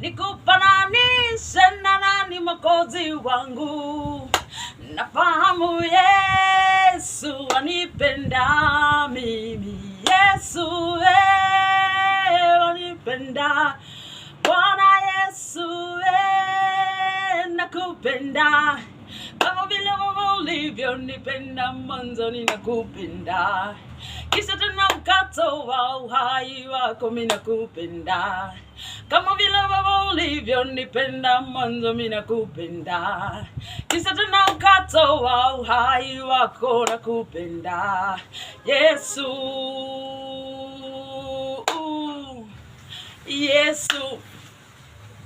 nikufananishe na nani Mwokozi wangu? Nafahamu Yesu anipenda mimi, Yesu anipenda, Bwana Yesu nakupenda, kama vile ulivyonipenda mwanzo ninakupenda, kisha tena mkato wa uhai wako mimi nakupenda, kama vile ulivyonipenda mwanzo mimi nakupenda, kisha tena mkato wa uhai wako nakupenda, Yesu, Yesu.